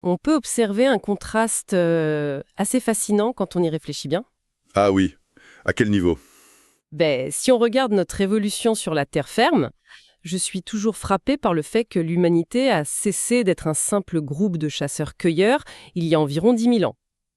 On peut observer un contraste assez fascinant quand on y réfléchit bien. Ah oui. À quel niveau? Si on regarde notre évolution sur la terre ferme, je suis toujours frappée par le fait que l'humanité a cessé d'être un simple groupe de chasseurs-cueilleurs il y a environ 10 000 ans.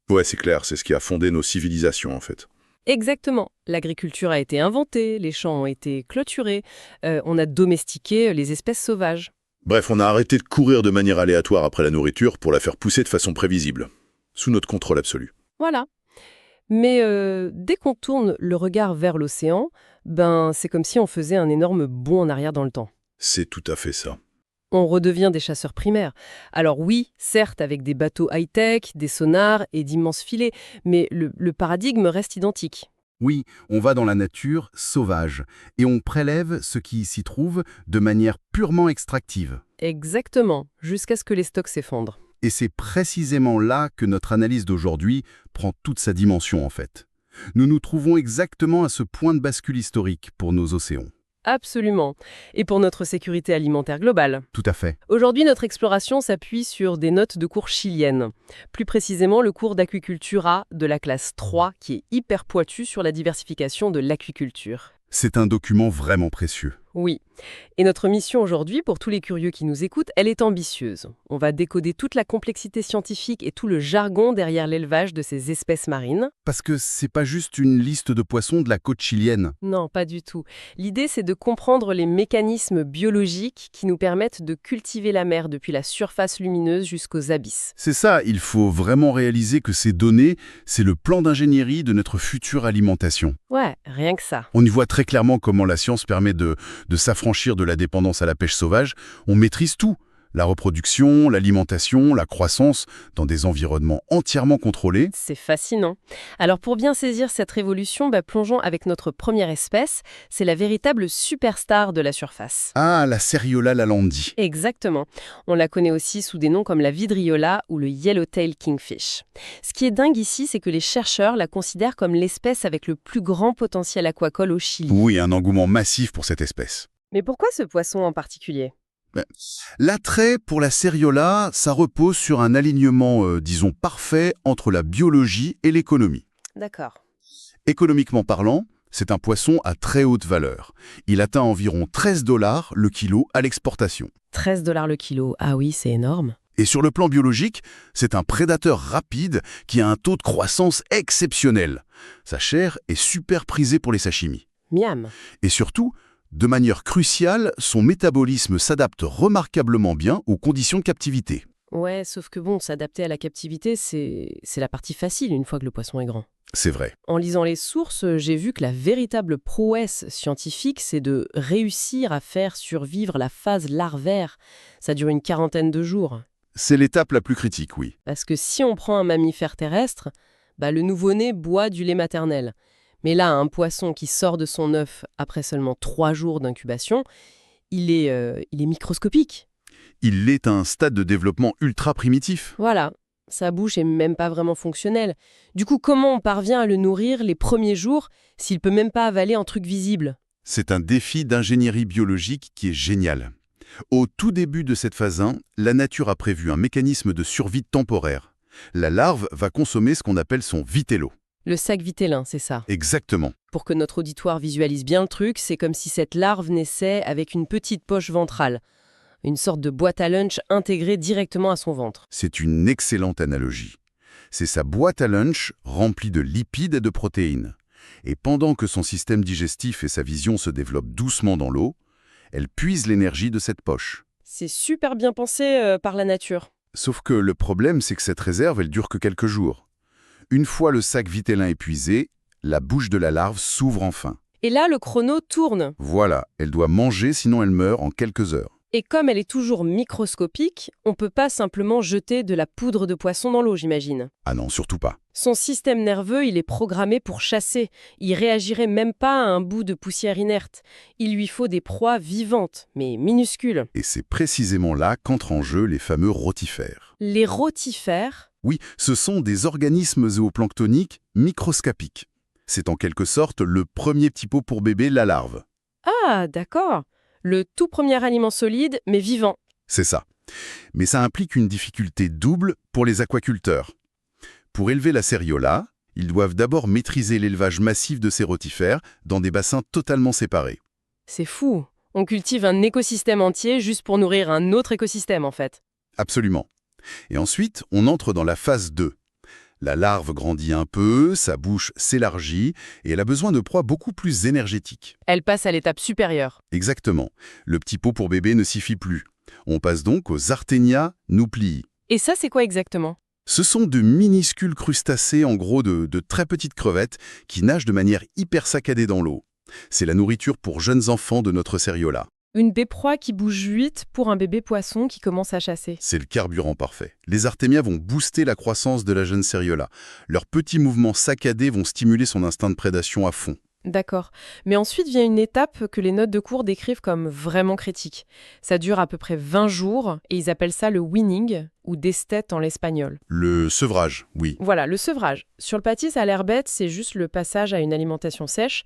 Ouais, c'est clair, c'est ce qui a fondé nos civilisations en fait. Exactement. L'agriculture a été inventée, les champs ont été clôturés, on a domestiqué les espèces sauvages. Bref, on a arrêté de courir de manière aléatoire après la nourriture pour la faire pousser de façon prévisible, sous notre contrôle absolu. Voilà. Mais dès qu'on tourne le regard vers l'océan, c'est comme si on faisait un énorme bond en arrière dans le temps. C'est tout à fait ça. On redevient des chasseurs primaires. Alors oui, certes avec des bateaux high-tech, des sonars et d'immenses filets, mais le paradigme reste identique. Oui, on va dans la nature sauvage et on prélève ce qui s'y trouve de manière purement extractive. Exactement, jusqu'à ce que les stocks s'effondrent. Et c'est précisément là que notre analyse d'aujourd'hui prend toute sa dimension en fait. Nous nous trouvons exactement à ce point de bascule historique pour nos océans. Absolument. Et pour notre sécurité alimentaire globale. Tout à fait. Aujourd'hui, notre exploration s'appuie sur des notes de cours chiliennes. Plus précisément, le cours d'aquaculture A de la classe 3, qui est hyper pointu sur la diversification de l'aquiculture. C'est un document vraiment précieux. Oui. Et notre mission aujourd'hui, pour tous les curieux qui nous écoutent, elle est ambitieuse. On va décoder toute la complexité scientifique et tout le jargon derrière l'élevage de ces espèces marines. Parce que c'est pas juste une liste de poissons de la côte chilienne. Non, pas du tout. L'idée, c'est de comprendre les mécanismes biologiques qui nous permettent de cultiver la mer depuis la surface lumineuse jusqu'aux abysses. C'est ça, il faut vraiment réaliser que ces données, c'est le plan d'ingénierie de notre future alimentation. Ouais, rien que ça. On y voit très clairement comment la science permet de s'affranchir de la dépendance à la pêche sauvage. On maîtrise tout. La reproduction, l'alimentation, la croissance, dans des environnements entièrement contrôlés. C'est fascinant. Alors pour bien saisir cette révolution, plongeons avec notre première espèce. C'est la véritable superstar de la surface. Ah, la Seriola lalandi. Exactement. On la connaît aussi sous des noms comme la vidriola ou le yellowtail kingfish. Ce qui est dingue ici, c'est que les chercheurs la considèrent comme l'espèce avec le plus grand potentiel aquacole au Chili. Oui, un engouement massif pour cette espèce. Mais pourquoi ce poisson en particulier ? L'attrait pour la Seriola, ça repose sur un alignement, disons, parfait entre la biologie et l'économie. D'accord. Économiquement parlant, c'est un poisson à très haute valeur. Il atteint environ 13 $ le kilo à l'exportation. 13 $ le kilo, ah oui, c'est énorme. Et sur le plan biologique, c'est un prédateur rapide qui a un taux de croissance exceptionnel. Sa chair est super prisée pour les sashimi. Miam. Et surtout, de manière cruciale, son métabolisme s'adapte remarquablement bien aux conditions de captivité. Ouais, sauf que s'adapter à la captivité, c'est la partie facile une fois que le poisson est grand. C'est vrai. En lisant les sources, j'ai vu que la véritable prouesse scientifique, c'est de réussir à faire survivre la phase larvaire. Ça dure une quarantaine de jours. C'est l'étape la plus critique, oui. Parce que si on prend un mammifère terrestre, le nouveau-né boit du lait maternel. Mais là, un poisson qui sort de son œuf après seulement 3 jours d'incubation, il est microscopique. Il est à un stade de développement ultra primitif. Voilà, sa bouche est même pas vraiment fonctionnelle. Du coup, comment on parvient à le nourrir les premiers jours s'il peut même pas avaler un truc visible ? C'est un défi d'ingénierie biologique qui est génial. Au tout début de cette phase 1, la nature a prévu un mécanisme de survie temporaire. La larve va consommer ce qu'on appelle son vitello. Le sac vitellin, c'est ça. Exactement. Pour que notre auditoire visualise bien le truc, c'est comme si cette larve naissait avec une petite poche ventrale. Une sorte de boîte à lunch intégrée directement à son ventre. C'est une excellente analogie. C'est sa boîte à lunch remplie de lipides et de protéines. Et pendant que son système digestif et sa vision se développent doucement dans l'eau, elle puise l'énergie de cette poche. C'est super bien pensé par la nature. Sauf que le problème, c'est que cette réserve, elle dure que quelques jours. Une fois le sac vitellin épuisé, la bouche de la larve s'ouvre enfin. Et là, le chrono tourne. Voilà, elle doit manger sinon elle meurt en quelques heures. Et comme elle est toujours microscopique, on peut pas simplement jeter de la poudre de poisson dans l'eau, j'imagine. Ah non, surtout pas. Son système nerveux, il est programmé pour chasser. Il réagirait même pas à un bout de poussière inerte. Il lui faut des proies vivantes, mais minuscules. Et c'est précisément là qu'entrent en jeu les fameux rotifères. Les rotifères, Oui, ce sont des organismes zooplanctoniques microscopiques. C'est en quelque sorte le premier petit pot pour bébé, la larve. ah, d'accord. Le tout premier aliment solide, mais vivant. C'est ça. Mais ça implique une difficulté double pour les aquaculteurs. Pour élever la Seriola, ils doivent d'abord maîtriser l'élevage massif de ces rotifères dans des bassins totalement séparés. C'est fou. On cultive un écosystème entier juste pour nourrir un autre écosystème, en fait. Absolument. Et ensuite, on entre dans la phase 2. La larve grandit un peu, sa bouche s'élargit et elle a besoin de proies beaucoup plus énergétiques. Elle passe à l'étape supérieure. Exactement. Le petit pot pour bébé ne suffit plus. On passe donc aux Arténia nuplii. Et ça, c'est quoi exactement? Ce sont de minuscules crustacés, en gros de très petites crevettes, qui nagent de manière hyper saccadée dans l'eau. C'est la nourriture pour jeunes enfants de notre Seriola. Une bêproie qui bouge vite pour un bébé poisson qui commence à chasser. C'est le carburant parfait. Les Artémia vont booster la croissance de la jeune Seriola. Leurs petits mouvements saccadés vont stimuler son instinct de prédation à fond. D'accord. Mais ensuite vient une étape que les notes de cours décrivent comme vraiment critique. Ça dure à peu près 20 jours et ils appellent ça le weaning, ou destète en l'espagnol. Le sevrage, oui. Voilà, le sevrage. Sur le papier, ça a l'air bête, c'est juste le passage à une alimentation sèche.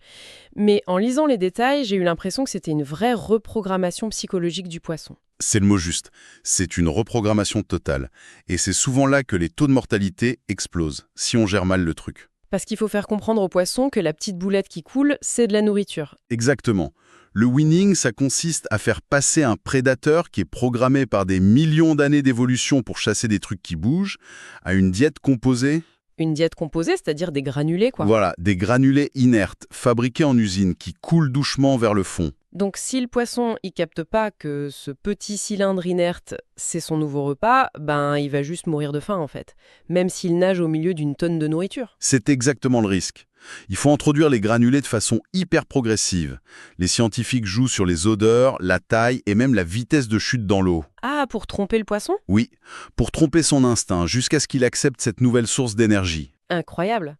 Mais en lisant les détails, j'ai eu l'impression que c'était une vraie reprogrammation psychologique du poisson. C'est le mot juste. C'est une reprogrammation totale. Et c'est souvent là que les taux de mortalité explosent, si on gère mal le truc. Parce qu'il faut faire comprendre aux poissons que la petite boulette qui coule, c'est de la nourriture. Exactement. Le weaning, ça consiste à faire passer un prédateur qui est programmé par des millions d'années d'évolution pour chasser des trucs qui bougent, à une diète composée. Une diète composée, c'est-à-dire des granulés, quoi. Voilà, des granulés inertes, fabriqués en usine, qui coulent doucement vers le fond. Donc si le poisson, il capte pas que ce petit cylindre inerte, c'est son nouveau repas, ben il va juste mourir de faim en fait. Même s'il nage au milieu d'une tonne de nourriture. C'est exactement le risque. Il faut introduire les granulés de façon hyper progressive. Les scientifiques jouent sur les odeurs, la taille et même la vitesse de chute dans l'eau. Ah, pour tromper le poisson? Oui, pour tromper son instinct, jusqu'à ce qu'il accepte cette nouvelle source d'énergie. Incroyable.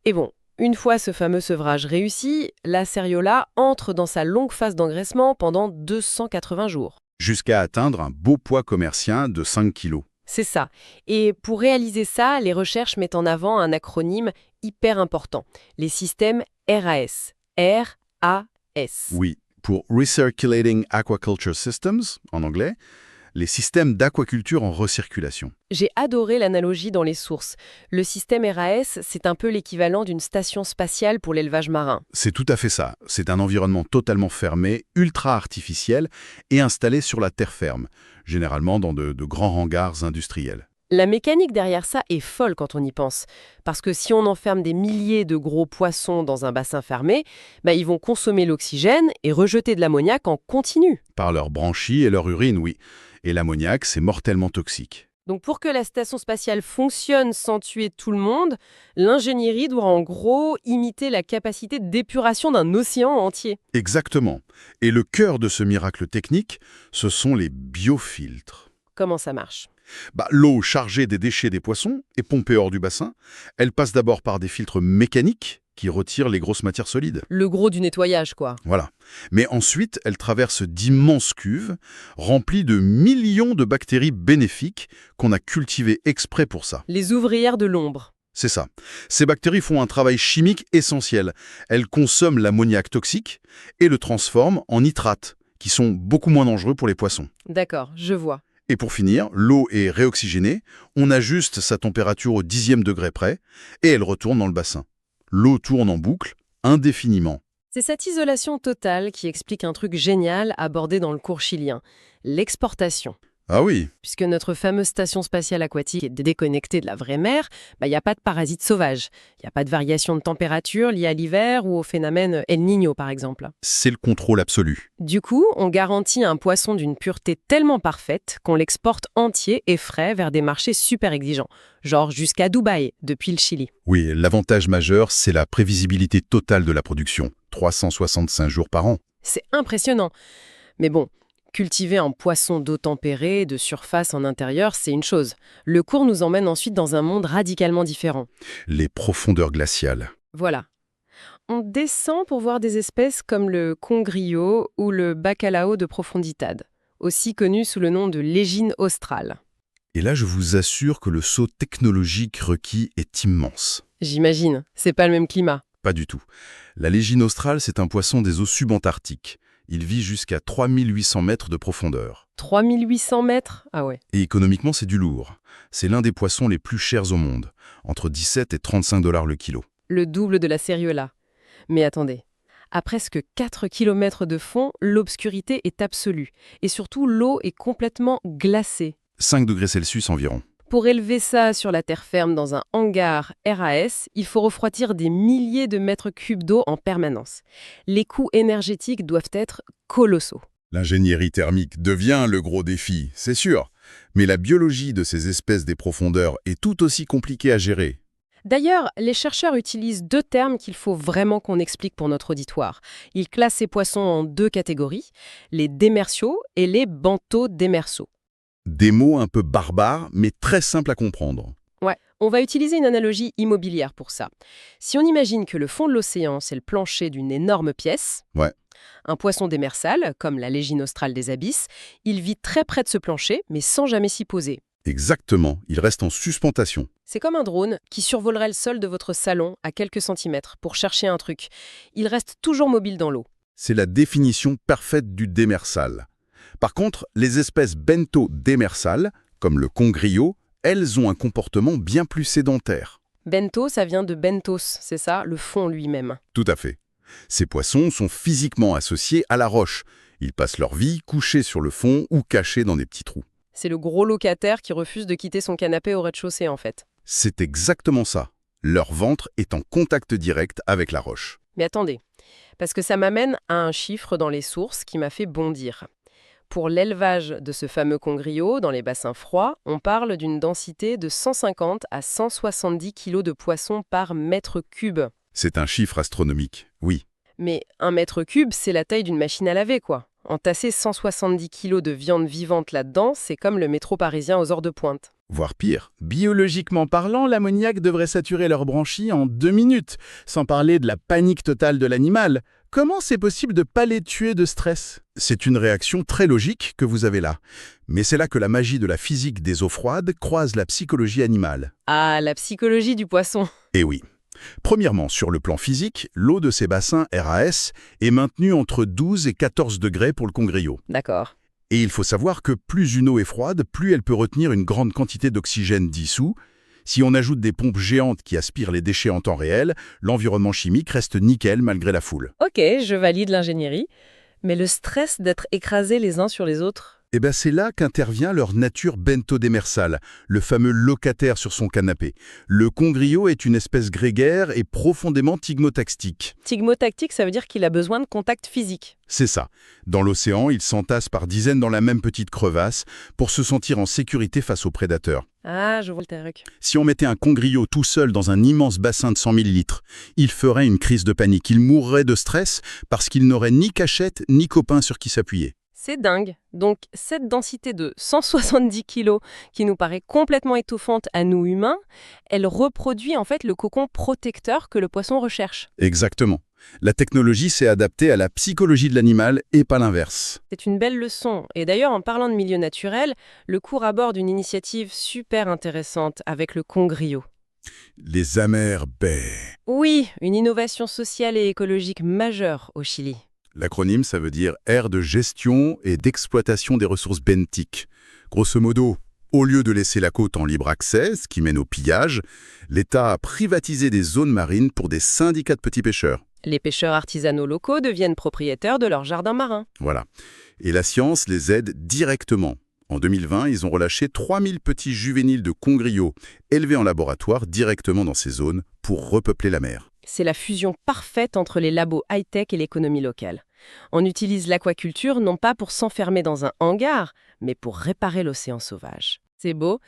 Et bon, une fois ce fameux sevrage réussi, la Seriola entre dans sa longue phase d'engraissement pendant 280 jours. Jusqu'à atteindre un beau poids commercien de 5 kilos. C'est ça. Et pour réaliser ça, les recherches mettent en avant un acronyme hyper important, les systèmes RAS. R-A-S. Oui, pour Recirculating Aquaculture Systems, en anglais, les systèmes d'aquaculture en recirculation. J'ai adoré l'analogie dans les sources. Le système RAS, c'est un peu l'équivalent d'une station spatiale pour l'élevage marin. C'est tout à fait ça. C'est un environnement totalement fermé, ultra artificiel et installé sur la terre ferme, généralement dans de grands hangars industriels. La mécanique derrière ça est folle quand on y pense. Parce que si on enferme des milliers de gros poissons dans un bassin fermé, ils vont consommer l'oxygène et rejeter de l'ammoniac en continu. Par leurs branchies et leur urine, oui. Et l'ammoniac, c'est mortellement toxique. Donc pour que la station spatiale fonctionne sans tuer tout le monde, l'ingénierie doit en gros imiter la capacité d'épuration d'un océan entier. Exactement. Et le cœur de ce miracle technique, ce sont les biofiltres. Comment ça marche ? L'eau chargée des déchets des poissons est pompée hors du bassin. Elle passe d'abord par des filtres mécaniques qui retirent les grosses matières solides. Le gros du nettoyage, quoi. Voilà. Mais ensuite, elle traverse d'immenses cuves remplies de millions de bactéries bénéfiques qu'on a cultivées exprès pour ça. Les ouvrières de l'ombre. C'est ça. Ces bactéries font un travail chimique essentiel. Elles consomment l'ammoniac toxique et le transforment en nitrates, qui sont beaucoup moins dangereux pour les poissons. D'accord, je vois. Et pour finir, l'eau est réoxygénée, on ajuste sa température au 10e degré près, et elle retourne dans le bassin. L'eau tourne en boucle, indéfiniment. C'est cette isolation totale qui explique un truc génial abordé dans le cours chilien, l'exportation. Ah oui, Puisque notre fameuse station spatiale aquatique est déconnectée de la vraie mer, il n'y a pas de parasites sauvages. Il n'y a pas de variation de température liée à l'hiver ou au phénomène El Niño, par exemple. c'est le contrôle absolu. Du coup, on garantit un poisson d'une pureté tellement parfaite qu'on l'exporte entier et frais vers des marchés super exigeants, genre jusqu'à Dubaï, depuis le Chili. Oui, l'avantage majeur, c'est la prévisibilité totale de la production. 365 jours par an. C'est impressionnant. Mais bon, cultiver un poisson d'eau tempérée, de surface en intérieur, c'est une chose. Le cours nous emmène ensuite dans un monde radicalement différent. Les profondeurs glaciales. Voilà. On descend pour voir des espèces comme le congrio ou le bacalao de profonditade, aussi connu sous le nom de légine australe. Et là, je vous assure que le saut technologique requis est immense. J'imagine, c'est pas le même climat. Pas du tout. La légine australe, c'est un poisson des eaux subantarctiques. Il vit jusqu'à 3800 mètres de profondeur. 3800 mètres? Ah ouais. Et économiquement, c'est du lourd. C'est l'un des poissons les plus chers au monde, entre 17 et 35 $ le kilo. Le double de la Seriola. Mais attendez. À presque 4 km de fond, l'obscurité est absolue. Et surtout, l'eau est complètement glacée. 5 degrés Celsius environ. Pour élever ça sur la terre ferme dans un hangar RAS, il faut refroidir des milliers de mètres cubes d'eau en permanence. Les coûts énergétiques doivent être colossaux. L'ingénierie thermique devient le gros défi, c'est sûr. Mais la biologie de ces espèces des profondeurs est tout aussi compliquée à gérer. D'ailleurs, les chercheurs utilisent deux termes qu'il faut vraiment qu'on explique pour notre auditoire. Ils classent ces poissons en deux catégories, les démerciaux et les banthodémersaux. Des mots un peu barbares, mais très simples à comprendre. Ouais, on va utiliser une analogie immobilière pour ça. Si on imagine que le fond de l'océan, c'est le plancher d'une énorme pièce, Ouais. un poisson démersal, comme la légine australe des abysses, il vit très près de ce plancher, mais sans jamais s'y poser. Exactement, il reste en suspension. C'est comme un drone qui survolerait le sol de votre salon à quelques centimètres pour chercher un truc. Il reste toujours mobile dans l'eau. C'est la définition parfaite du démersal. Par contre, les espèces benthodémersales, comme le congrio, elles ont un comportement bien plus sédentaire. Bento, ça vient de bentos, c'est ça, le fond lui-même. Tout à fait. Ces poissons sont physiquement associés à la roche. Ils passent leur vie couchés sur le fond ou cachés dans des petits trous. C'est le gros locataire qui refuse de quitter son canapé au rez-de-chaussée, en fait. C'est exactement ça. Leur ventre est en contact direct avec la roche. Mais attendez, parce que ça m'amène à un chiffre dans les sources qui m'a fait bondir. Pour l'élevage de ce fameux congrio dans les bassins froids, on parle d'une densité de 150 à 170 kg de poissons par mètre cube. C'est un chiffre astronomique, oui. Mais un mètre cube, c'est la taille d'une machine à laver, quoi. Entasser 170 kg de viande vivante là-dedans, c'est comme le métro parisien aux heures de pointe. Voire pire. Biologiquement parlant, l'ammoniac devrait saturer leur branchie en 2 minutes, sans parler de la panique totale de l'animal. Comment c'est possible de ne pas les tuer de stress? C'est une réaction très logique que vous avez là. Mais c'est là que la magie de la physique des eaux froides croise la psychologie animale. Ah, la psychologie du poisson. Et oui. Premièrement, sur le plan physique, l'eau de ces bassins RAS est maintenue entre 12 et 14 degrés pour le congrio. D'accord. Et il faut savoir que plus une eau est froide, plus elle peut retenir une grande quantité d'oxygène dissous. Si on ajoute des pompes géantes qui aspirent les déchets en temps réel, l'environnement chimique reste nickel malgré la foule. Ok, je valide l'ingénierie. Mais le stress d'être écrasés les uns sur les autres? Et bien c'est là qu'intervient leur nature benthodémersale, le fameux locataire sur son canapé. Le congrio est une espèce grégaire et profondément tigmotactique. Tigmotactique, ça veut dire qu'il a besoin de contact physique. C'est ça. Dans l'océan, il s'entasse par dizaines dans la même petite crevasse pour se sentir en sécurité face aux prédateurs. Ah, je vois le truc. Si on mettait un congrio tout seul dans un immense bassin de 100 000 litres, il ferait une crise de panique. Il mourrait de stress parce qu'il n'aurait ni cachette ni copain sur qui s'appuyer. C'est dingue. Donc, cette densité de 170 kg qui nous paraît complètement étouffante à nous humains, elle reproduit en fait le cocon protecteur que le poisson recherche. Exactement. La technologie s'est adaptée à la psychologie de l'animal et pas l'inverse. C'est une belle leçon. Et d'ailleurs, en parlant de milieu naturel, le cours aborde une initiative super intéressante avec le congrio. Les amers baies. Oui, une innovation sociale et écologique majeure au Chili. L'acronyme, ça veut dire aire de gestion et d'exploitation des ressources benthiques. Grosso modo, au lieu de laisser la côte en libre accès, ce qui mène au pillage, l'État a privatisé des zones marines pour des syndicats de petits pêcheurs. Les pêcheurs artisanaux locaux deviennent propriétaires de leurs jardins marins. Voilà. Et la science les aide directement. En 2020, ils ont relâché 3000 petits juvéniles de congrio élevés en laboratoire directement dans ces zones pour repeupler la mer. C'est la fusion parfaite entre les labos high-tech et l'économie locale. On utilise l'aquaculture non pas pour s'enfermer dans un hangar, mais pour réparer l'océan sauvage. C'est beau.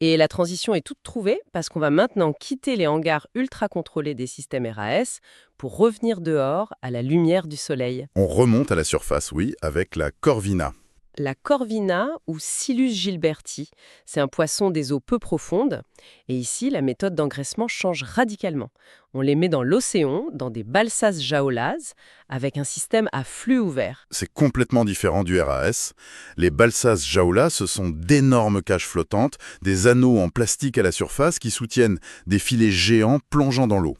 Et la transition est toute trouvée parce qu'on va maintenant quitter les hangars ultra contrôlés des systèmes RAS pour revenir dehors à la lumière du soleil. On remonte à la surface, oui, avec la corvina. La corvina ou Silus gilberti, c'est un poisson des eaux peu profondes. Et ici, la méthode d'engraissement change radicalement. On les met dans l'océan, dans des balsas jaolas, avec un système à flux ouvert. C'est complètement différent du RAS. Les balsas jaolas, ce sont d'énormes cages flottantes, des anneaux en plastique à la surface qui soutiennent des filets géants plongeant dans l'eau.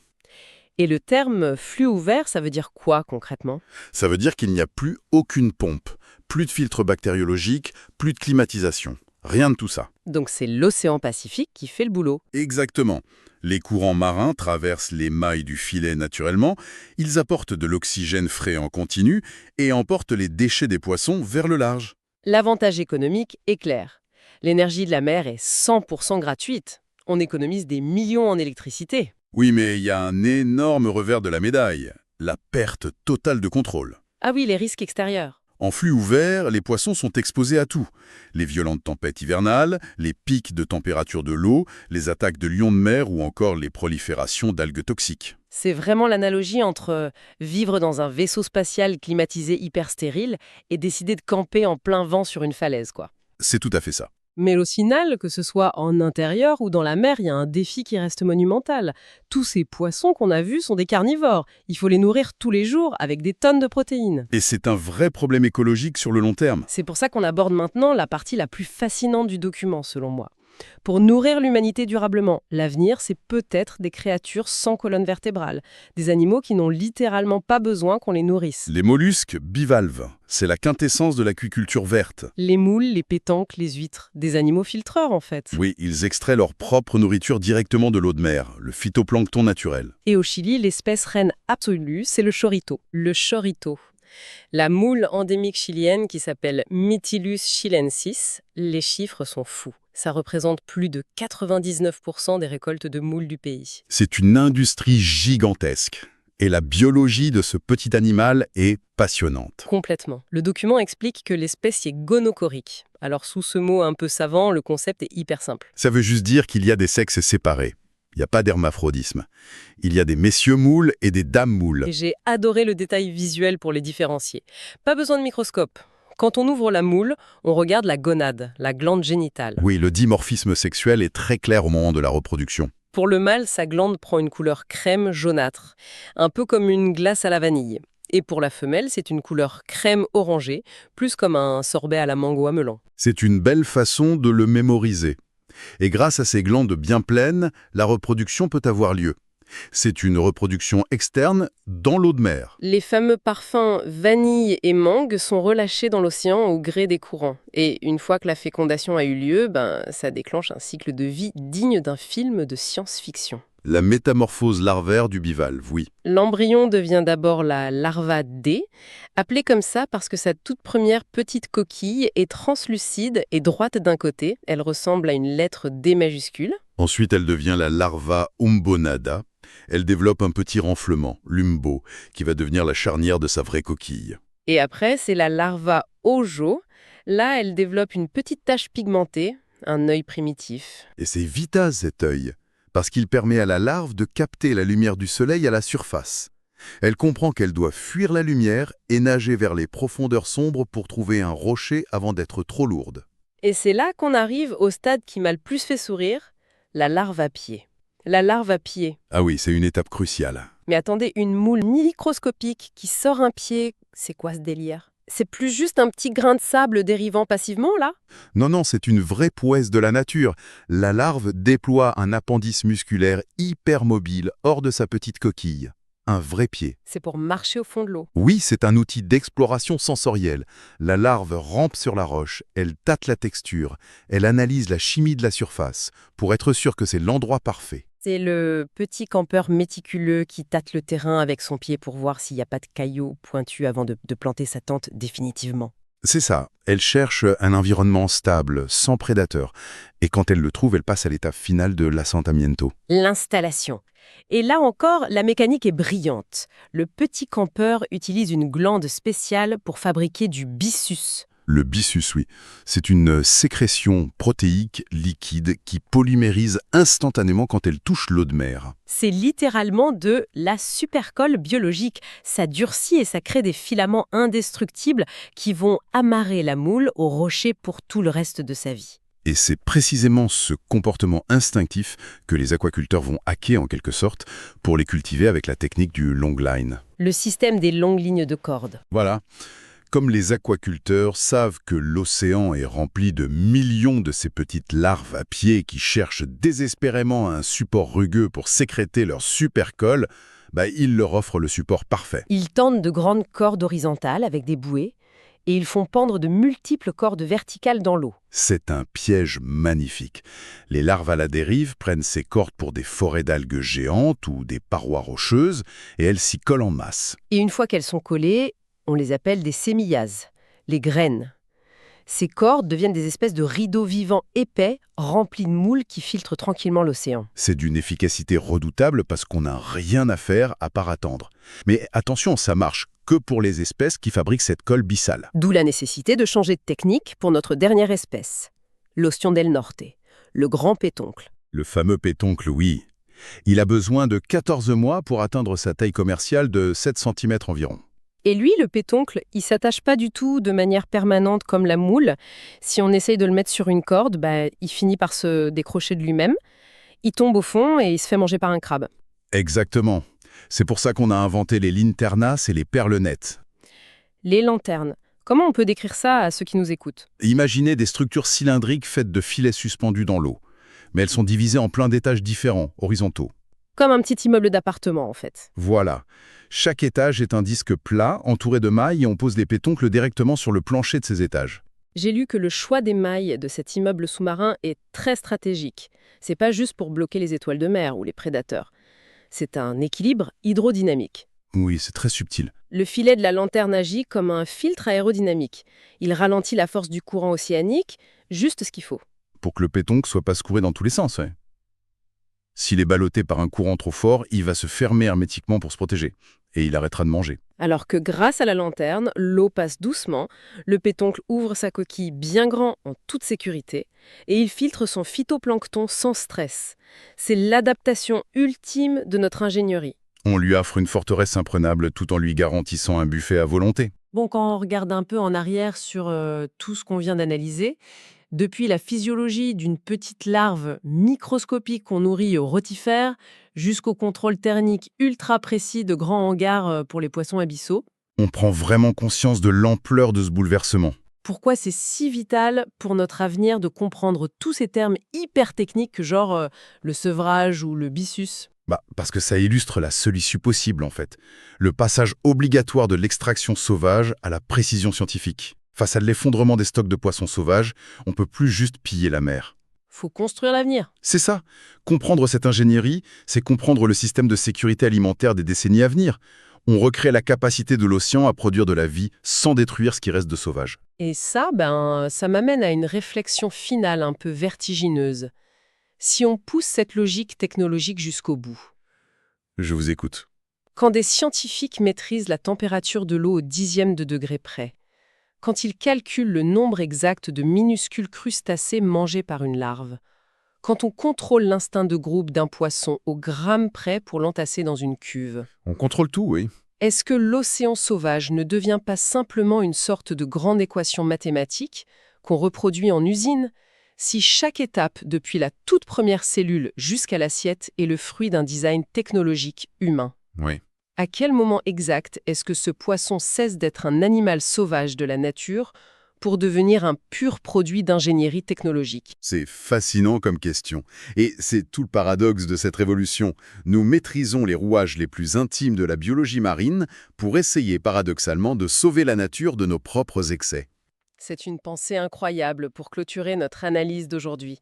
Et le terme flux ouvert, ça veut dire quoi concrètement? Ça veut dire qu'il n'y a plus aucune pompe, plus de filtre bactériologique, plus de climatisation. Rien de tout ça. Donc c'est l'océan Pacifique qui fait le boulot. Exactement. Les courants marins traversent les mailles du filet naturellement, ils apportent de l'oxygène frais en continu et emportent les déchets des poissons vers le large. L'avantage économique est clair. L'énergie de la mer est 100% gratuite. On économise des millions en électricité. Oui, mais il y a un énorme revers de la médaille, la perte totale de contrôle. Ah oui, les risques extérieurs. En flux ouvert, les poissons sont exposés à tout. Les violentes tempêtes hivernales, les pics de température de l'eau, les attaques de lions de mer ou encore les proliférations d'algues toxiques. C'est vraiment l'analogie entre vivre dans un vaisseau spatial climatisé hyper stérile et décider de camper en plein vent sur une falaise, quoi. C'est tout à fait ça. Mais au final, que ce soit en intérieur ou dans la mer, il y a un défi qui reste monumental. Tous ces poissons qu'on a vus sont des carnivores. Il faut les nourrir tous les jours avec des tonnes de protéines. Et c'est un vrai problème écologique sur le long terme. C'est pour ça qu'on aborde maintenant la partie la plus fascinante du document, selon moi. Pour nourrir l'humanité durablement, l'avenir, c'est peut-être des créatures sans colonne vertébrale, des animaux qui n'ont littéralement pas besoin qu'on les nourrisse. Les mollusques bivalves, c'est la quintessence de l'aquiculture verte. Les moules, les pétanques, les huîtres, des animaux filtreurs en fait. Oui, ils extraient leur propre nourriture directement de l'eau de mer, le phytoplancton naturel. Et au Chili, l'espèce reine absolue, c'est le chorito. Le chorito. La moule endémique chilienne qui s'appelle Mytilus chilensis, les chiffres sont fous. Ça représente plus de 99% des récoltes de moules du pays. C'est une industrie gigantesque. Et la biologie de ce petit animal est passionnante. Complètement. Le document explique que l'espèce est gonochorique. Alors sous ce mot un peu savant, le concept est hyper simple. Ça veut juste dire qu'il y a des sexes séparés. Il n'y a pas d'hermaphrodisme. Il y a des messieurs moules et des dames moules. Et j'ai adoré le détail visuel pour les différencier. Pas besoin de microscope. Quand on ouvre la moule, on regarde la gonade, la glande génitale. Oui, le dimorphisme sexuel est très clair au moment de la reproduction. Pour le mâle, sa glande prend une couleur crème jaunâtre, un peu comme une glace à la vanille. Et pour la femelle, c'est une couleur crème orangée, plus comme un sorbet à la mango à melon. C'est une belle façon de le mémoriser. Et grâce à ces glandes bien pleines, la reproduction peut avoir lieu. C'est une reproduction externe dans l'eau de mer. Les fameux parfums vanille et mangue sont relâchés dans l'océan au gré des courants. Et une fois que la fécondation a eu lieu, ça déclenche un cycle de vie digne d'un film de science-fiction. La métamorphose larvaire du bivalve, oui. L'embryon devient d'abord la larva D, appelée comme ça parce que sa toute première petite coquille est translucide et droite d'un côté. Elle ressemble à une lettre D majuscule. Ensuite, elle devient la larva umbonada. Elle développe un petit renflement, l'umbo, qui va devenir la charnière de sa vraie coquille. Et après, c'est la larva Ojo. Là, elle développe une petite tache pigmentée, un œil primitif. Et c'est vital cet œil, parce qu'il permet à la larve de capter la lumière du soleil à la surface. Elle comprend qu'elle doit fuir la lumière et nager vers les profondeurs sombres pour trouver un rocher avant d'être trop lourde. Et c'est là qu'on arrive au stade qui m'a le plus fait sourire, la larve à pied. La larve à pied. Ah oui, c'est une étape cruciale. Mais attendez, une moule microscopique qui sort un pied, c'est quoi ce délire? C'est plus juste un petit grain de sable dérivant passivement, là? Non, c'est une vraie prouesse de la nature. La larve déploie un appendice musculaire hyper mobile hors de sa petite coquille. Un vrai pied. C'est pour marcher au fond de l'eau. Oui, c'est un outil d'exploration sensorielle. La larve rampe sur la roche, elle tâte la texture, elle analyse la chimie de la surface pour être sûre que c'est l'endroit parfait. C'est le petit campeur méticuleux qui tâte le terrain avec son pied pour voir s'il n'y a pas de cailloux pointus avant de planter sa tente définitivement. C'est ça, elle cherche un environnement stable, sans prédateurs. Et quand elle le trouve, elle passe à l'étape finale de l'assentamiento. L'installation. Et là encore, la mécanique est brillante. Le petit campeur utilise une glande spéciale pour fabriquer du byssus. Le byssus, oui. C'est une sécrétion protéique liquide qui polymérise instantanément quand elle touche l'eau de mer. C'est littéralement de la supercolle biologique. Ça durcit et ça crée des filaments indestructibles qui vont amarrer la moule au rocher pour tout le reste de sa vie. Et c'est précisément ce comportement instinctif que les aquaculteurs vont hacker en quelque sorte pour les cultiver avec la technique du long line. Le système des longues lignes de cordes. Voilà. Comme les aquaculteurs savent que l'océan est rempli de millions de ces petites larves à pied qui cherchent désespérément un support rugueux pour sécréter leur supercolle, Ils leur offrent le support parfait. Ils tendent de grandes cordes horizontales avec des bouées et ils font pendre de multiples cordes verticales dans l'eau. C'est un piège magnifique. Les larves à la dérive prennent ces cordes pour des forêts d'algues géantes ou des parois rocheuses et elles s'y collent en masse. Et une fois qu'elles sont collées, on les appelle des sémillases, les graines. Ces cordes deviennent des espèces de rideaux vivants épais, remplis de moules qui filtrent tranquillement l'océan. C'est d'une efficacité redoutable parce qu'on n'a rien à faire à part attendre. Mais attention, ça marche que pour les espèces qui fabriquent cette colle bissale. D'où la nécessité de changer de technique pour notre dernière espèce, l'Ostión del Norte, le grand pétoncle. Le fameux pétoncle, oui. Il a besoin de 14 mois pour atteindre sa taille commerciale de 7 cm environ. Et lui, le pétoncle, il s'attache pas du tout de manière permanente comme la moule. Si on essaye de le mettre sur une corde, il finit par se décrocher de lui-même. Il tombe au fond et il se fait manger par un crabe. Exactement. C'est pour ça qu'on a inventé les linternas et les perles nettes. Les lanternes. Comment on peut décrire ça à ceux qui nous écoutent? Imaginez des structures cylindriques faites de filets suspendus dans l'eau. Mais elles sont divisées en plein d'étages différents, horizontaux. Comme un petit immeuble d'appartement, en fait. Voilà. Chaque étage est un disque plat, entouré de mailles, et on pose les pétoncles directement sur le plancher de ces étages. J'ai lu que le choix des mailles de cet immeuble sous-marin est très stratégique. C'est pas juste pour bloquer les étoiles de mer ou les prédateurs. C'est un équilibre hydrodynamique. Oui, c'est très subtil. Le filet de la lanterne agit comme un filtre aérodynamique. Il ralentit la force du courant océanique, juste ce qu'il faut. Pour que le pétoncle soit pas secoué dans tous les sens, ouais. S'il est ballotté par un courant trop fort, il va se fermer hermétiquement pour se protéger. Et il arrêtera de manger. Alors que grâce à la lanterne, l'eau passe doucement, le pétoncle ouvre sa coquille bien grand en toute sécurité et il filtre son phytoplancton sans stress. C'est l'adaptation ultime de notre ingénierie. On lui offre une forteresse imprenable tout en lui garantissant un buffet à volonté. Bon, quand on regarde un peu en arrière sur tout ce qu'on vient d'analyser, depuis la physiologie d'une petite larve microscopique qu'on nourrit au rotifère, jusqu'au contrôle thermique ultra précis de grands hangars pour les poissons abyssaux. On prend vraiment conscience de l'ampleur de ce bouleversement. Pourquoi c'est si vital pour notre avenir de comprendre tous ces termes hyper techniques, genre le sevrage ou le byssus? Parce que ça illustre la seule issue possible, en fait. Le passage obligatoire de l'extraction sauvage à la précision scientifique. Face à l'effondrement des stocks de poissons sauvages, on ne peut plus juste piller la mer. Faut construire l'avenir. C'est ça. Comprendre cette ingénierie, c'est comprendre le système de sécurité alimentaire des décennies à venir. On recrée la capacité de l'océan à produire de la vie sans détruire ce qui reste de sauvage. Et ça, ça m'amène à une réflexion finale un peu vertigineuse. Si on pousse cette logique technologique jusqu'au bout. Je vous écoute. Quand des scientifiques maîtrisent la température de l'eau au dixième de degré près, quand ils calculent le nombre exact de minuscules crustacés mangés par une larve, quand on contrôle l'instinct de groupe d'un poisson au gramme près pour l'entasser dans une cuve, On contrôle tout, oui. est-ce que l'océan sauvage ne devient pas simplement une sorte de grande équation mathématique qu'on reproduit en usine, si chaque étape, depuis la toute première cellule jusqu'à l'assiette, est le fruit d'un design technologique humain? Oui. À quel moment exact est-ce que ce poisson cesse d'être un animal sauvage de la nature pour devenir un pur produit d'ingénierie technologique? C'est fascinant comme question. Et c'est tout le paradoxe de cette révolution. Nous maîtrisons les rouages les plus intimes de la biologie marine pour essayer paradoxalement de sauver la nature de nos propres excès. C'est une pensée incroyable pour clôturer notre analyse d'aujourd'hui.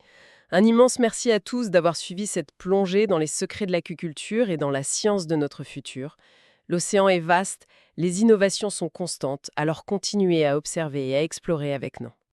Un immense merci à tous d'avoir suivi cette plongée dans les secrets de l'aquaculture et dans la science de notre futur. L'océan est vaste, les innovations sont constantes, alors continuez à observer et à explorer avec nous.